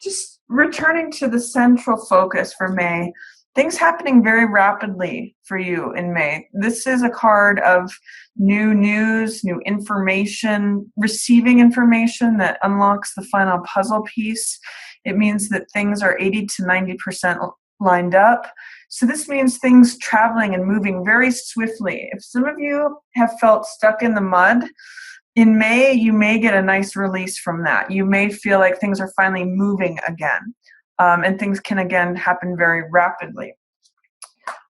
just returning to the central focus for May, things happening very rapidly for you in May. This is a card of new news, new information, receiving information that unlocks the final puzzle piece. It means that things are 80 to 90% lined up. So this means things traveling and moving very swiftly. If some of you have felt stuck in the mud, in May, you may get a nice release from that. You may feel like things are finally moving again, and things can again happen very rapidly.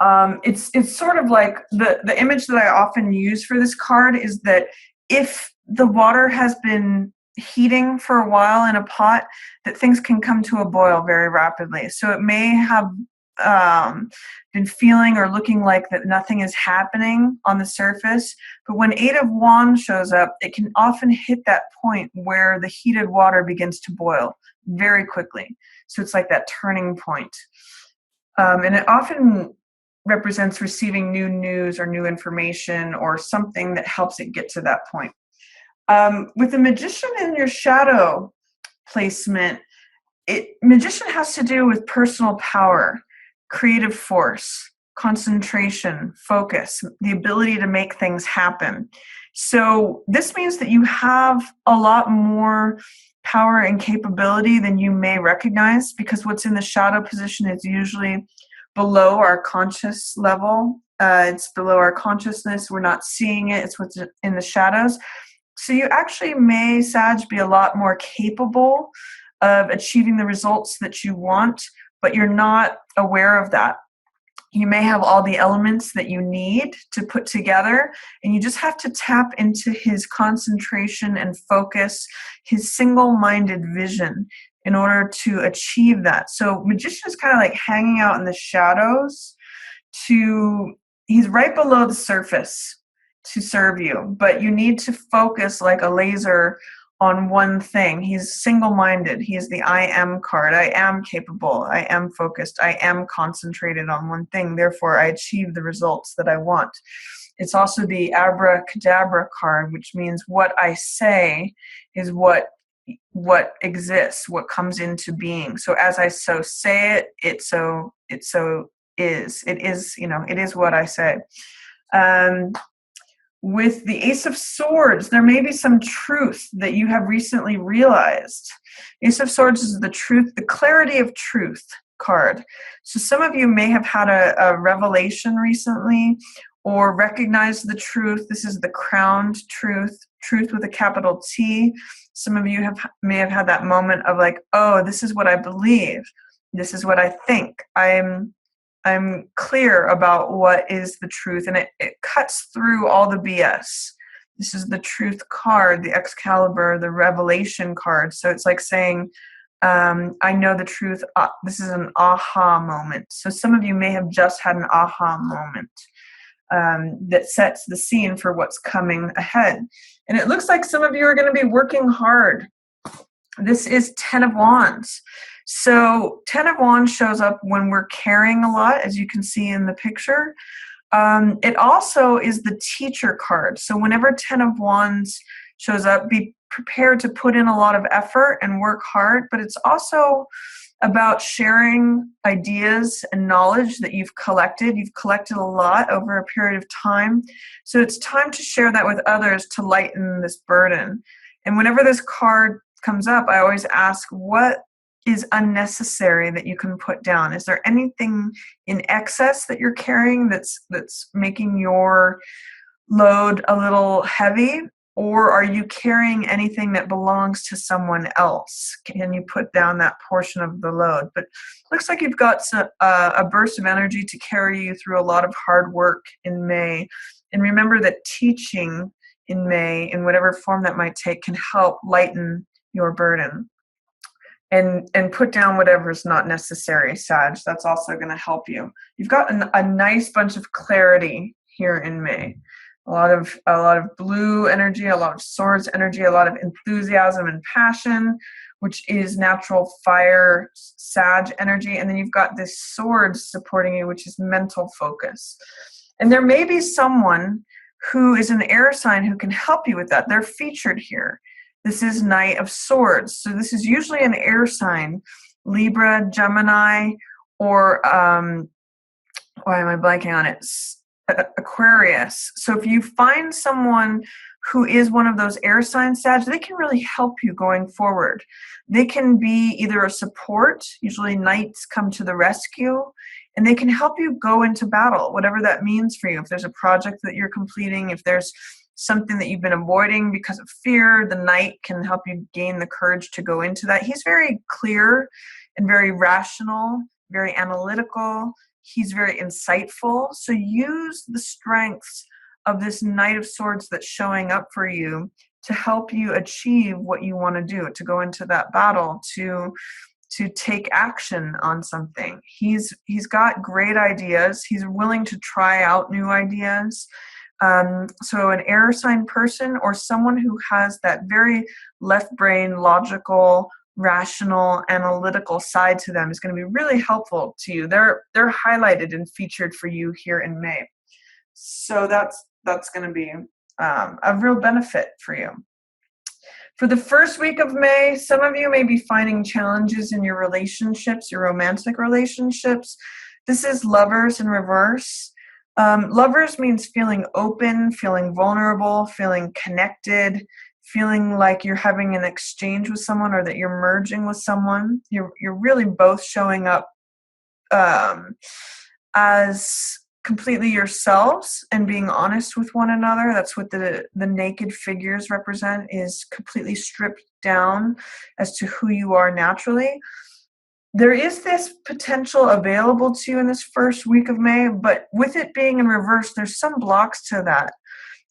It's sort of like the image that I often use for this card is that if the water has been heating for a while in a pot, that things can come to a boil very rapidly. So it may have been feeling or looking like that nothing is happening on the surface, but when Eight of Wands shows up, it can often hit that point where the heated water begins to boil very quickly. So it's like that turning point. And it often represents receiving new news or new information or something that helps it get to that point. With the Magician in your shadow placement, Magician has to do with personal power, creative force, concentration, focus, the ability to make things happen. So this means that you have a lot more power and capability than you may recognize, because what's in the shadow position is usually below our conscious level. It's below our consciousness. We're not seeing it. It's what's in the shadows. So you actually may, Sag, be a lot more capable of achieving the results that you want, but you're not aware of that. You may have all the elements that you need to put together, and you just have to tap into his concentration and focus, his single-minded vision in order to achieve that. So Magician is kind of like hanging out in the shadows. He's right below the surface to serve you, but you need to focus like a laser on one thing. He's single-minded. He is the I am card. I am capable. I am focused. I am concentrated on one thing. Therefore, I achieve the results that I want. It's also the abracadabra card, which means what I say is what exists, what comes into being. So as I so say it, it so is. It is, it is what I say. With the Ace of Swords, there may be some truth that you have recently realized. Ace of Swords is the truth, the clarity of truth card. So some of you may have had a revelation recently or recognized the truth. This is the crowned truth with a capital T. Some of you may have had that moment of like, oh, this is what I believe. This is what I think. I'm clear about what is the truth, and it cuts through all the BS. This is the truth card, the Excalibur, the revelation card. So it's like saying, I know the truth. This is an aha moment. So some of you may have just had an aha moment that sets the scene for what's coming ahead. And it looks like some of you are going to be working hard. This is Ten of Wands. So 10 of Wands shows up when we're carrying a lot, as you can see in the picture. It also is the teacher card. So whenever 10 of Wands shows up, be prepared to put in a lot of effort and work hard, but it's also about sharing ideas and knowledge that you've collected. You've collected a lot over a period of time. So it's time to share that with others to lighten this burden. And whenever this card comes up, I always ask, what is unnecessary that you can put down? Is there anything in excess that you're carrying that's making your load a little heavy? Or are you carrying anything that belongs to someone else? Can you put down that portion of the load? But it looks like you've got a burst of energy to carry you through a lot of hard work in May. And remember that teaching in May, in whatever form that might take, can help lighten your burden. And put down whatever is not necessary, Sag. That's also going to help you. You've got a nice bunch of clarity here in May. A lot of blue energy, a lot of swords energy, a lot of enthusiasm and passion, which is natural fire, Sag energy. And then you've got this sword supporting you, which is mental focus. And there may be someone who is an air sign who can help you with that. They're featured here. This is Knight of Swords. So this is usually an air sign, Libra, Gemini, or why am I blanking on it? Aquarius. So if you find someone who is one of those air signs, Sag, they can really help you going forward. They can be either a support, usually knights come to the rescue, and they can help you go into battle, whatever that means for you. If there's a project that you're completing, if there's something that you've been avoiding because of fear, the knight can help you gain the courage to go into that. He's very clear and very rational, very analytical. He's very insightful. So use the strengths of this Knight of Swords that's showing up for you to help you achieve what you want to do, to go into that battle, to take action on something. He's got great ideas. He's willing to try out new ideas. So an air sign person or someone who has that very left brain, logical, rational, analytical side to them is going to be really helpful to you. They're highlighted and featured for you here in May. So that's going to be a real benefit for you. For the first week of May, some of you may be finding challenges in your relationships, your romantic relationships. This is Lovers in reverse. Lovers means feeling open, feeling vulnerable, feeling connected, feeling like you're having an exchange with someone or that you're merging with someone. You're really both showing up as completely yourselves and being honest with one another. That's what the naked figures represent, is completely stripped down as to who you are naturally. There is this potential available to you in this first week of May, but with it being in reverse, there's some blocks to that.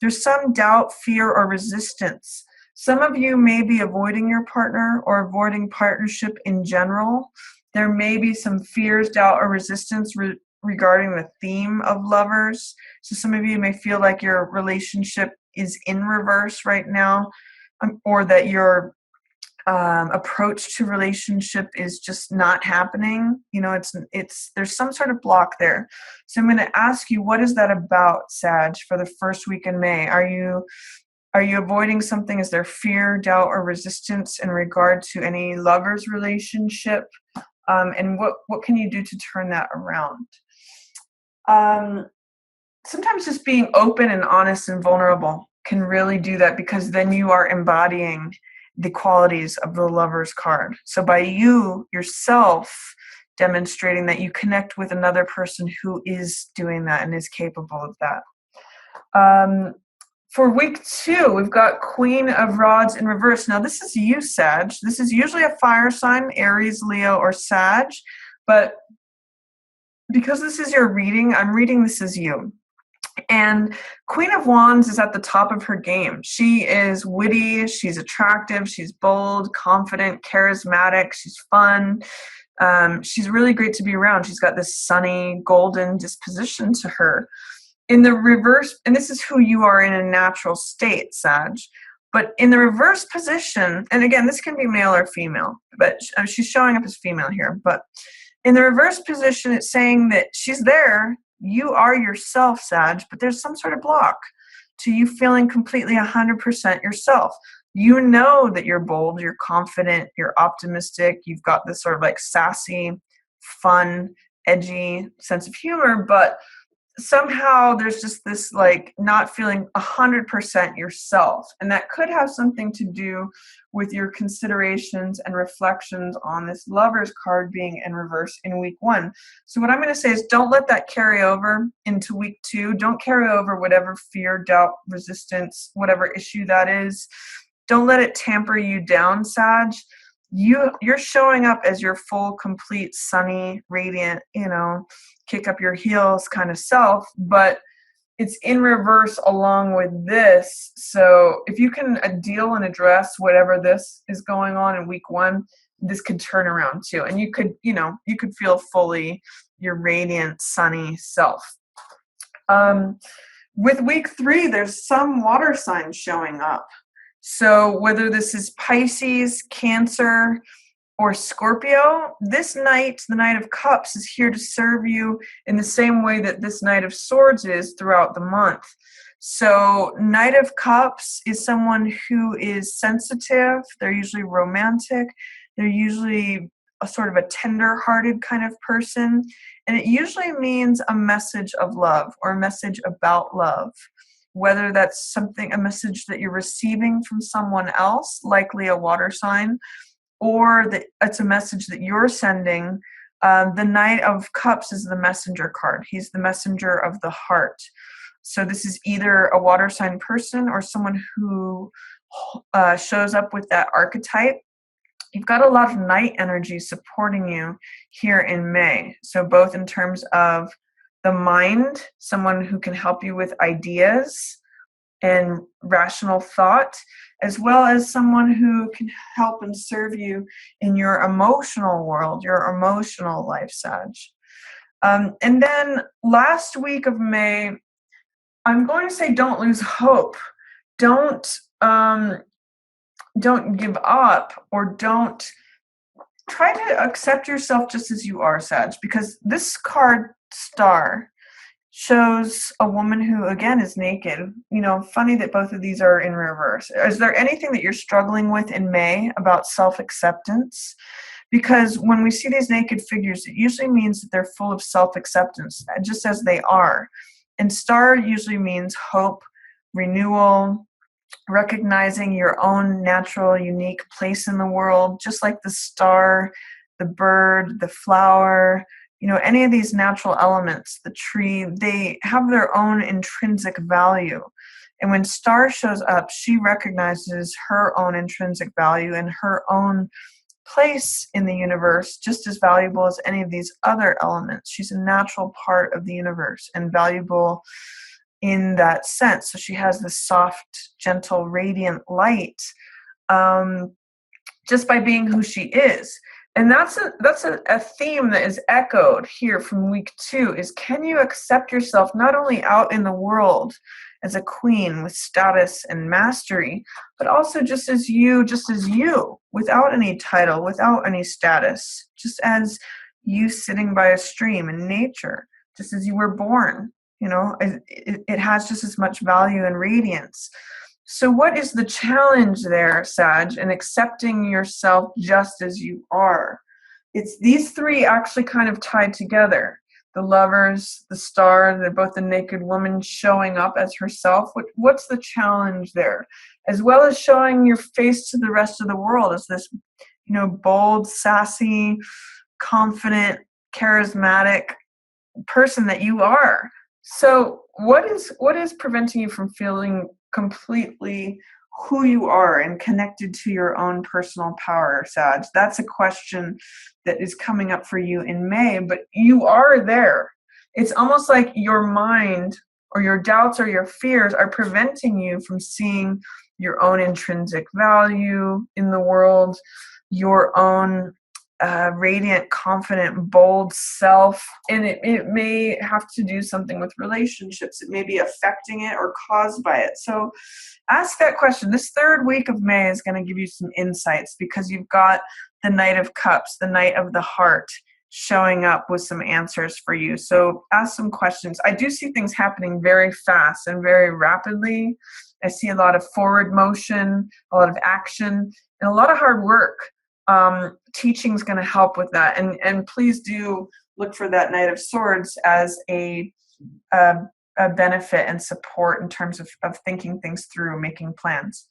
There's some doubt, fear, or resistance. Some of you may be avoiding your partner or avoiding partnership in general. There may be some fears, doubt, or resistance regarding the theme of lovers. So some of you may feel like your relationship is in reverse right now, or that your approach to relationship is just not happening. You know, it's there's some sort of block there. So I'm going to ask you, what is that about, Sag, for the first week in May? Are you avoiding something? Is there fear, doubt, or resistance in regard to any lovers relationship? And what can you do to turn that around? Sometimes just being open and honest and vulnerable can really do that, because then you are embodying the qualities of the Lover's card. So by you yourself demonstrating that you connect with another person who is doing that and is capable of that. For week 2, we've got Queen of Rods in reverse. Now this is you, Sag. This is usually a fire sign, Aries, Leo, or Sag. But because this is your reading, I'm reading this as you. And Queen of Wands is at the top of her game. She is witty, she's attractive, she's bold, confident, charismatic, she's fun. She's really great to be around. She's got this sunny, golden disposition to her. In the reverse, and this is who you are in a natural state, Sag, but in the reverse position, and again, this can be male or female, but she's showing up as female here, but in the reverse position, it's saying that she's there, you are yourself, Sag, but there's some sort of block to you feeling completely 100% yourself. You know that you're bold, you're confident, you're optimistic, you've got this sort of like sassy, fun, edgy sense of humor, but somehow there's just this like not feeling 100% yourself. And that could have something to do with your considerations and reflections on this Lover's card being in reverse in week 1. So what I'm going to say is, don't let that carry over into week 2. Don't carry over whatever fear, doubt, resistance, whatever issue that is. Don't let it tamper you down, Sag. You're showing up as your full, complete, sunny, radiant, kick up your heels kind of self, but it's in reverse along with this. So if you can deal and address whatever this is going on in week 1, this could turn around too. And you could feel fully your radiant, sunny self. With week 3, there's some water signs showing up. So whether this is Pisces, Cancer, or Scorpio, this Knight, the Knight of Cups, is here to serve you in the same way that this Knight of Swords is throughout the month. So Knight of Cups is someone who is sensitive. They're usually romantic. They're usually a sort of a tender-hearted kind of person. And it usually means a message of love or a message about love, whether that's a message that you're receiving from someone else, likely a water sign, or that it's a message that you're sending. The Knight of Cups is the messenger card. He's the messenger of the heart. So this is either a water sign person or someone who shows up with that archetype. You've got a lot of night energy supporting you here in May. So both in terms of the mind, someone who can help you with ideas and rational thought, as well as someone who can help and serve you in your emotional world, your emotional life, Sag. And then last week of May, I'm going to say don't lose hope. Don't give up, or don't try to accept yourself just as you are, Sag, because this card, Star, shows a woman who, again, is naked. Funny that both of these are in reverse. Is there anything that you're struggling with in May about self-acceptance? Because when we see these naked figures, it usually means that they're full of self-acceptance, just as they are. And Star usually means hope, renewal, recognizing your own natural, unique place in the world, just like the star, the bird, the flower, any of these natural elements, the tree, they have their own intrinsic value. And when Star shows up, she recognizes her own intrinsic value and her own place in the universe, just as valuable as any of these other elements. She's a natural part of the universe and valuable in that sense. So she has this soft, gentle, radiant light just by being who she is. And that's a theme that is echoed here from week 2, is can you accept yourself not only out in the world as a queen with status and mastery, but also just as you, without any title, without any status, just as you sitting by a stream in nature, just as you were born. It has just as much value and radiance. So what is the challenge there, Sag, in accepting yourself just as you are? It's these three actually kind of tied together. The Lovers, the Star, they're both the naked woman showing up as herself. What's the challenge there? As well as showing your face to the rest of the world as this, bold, sassy, confident, charismatic person that you are. So what is preventing you from feeling completely who you are and connected to your own personal power, Sag? That's a question that is coming up for you in May, but you are there. It's almost like your mind or your doubts or your fears are preventing you from seeing your own intrinsic value in the world, your own radiant, confident, bold self. And it may have to do something with relationships. It may be affecting it or caused by it. So ask that question. This third week of May is going to give you some insights, because you've got the Knight of Cups, the Knight of the Heart, showing up with some answers for you. So ask some questions. I do see things happening very fast and very rapidly. I see a lot of forward motion, a lot of action, and a lot of hard work. Teaching is going to help with that, and please do look for that Knight of Swords as a benefit and support in terms of thinking things through, making plans.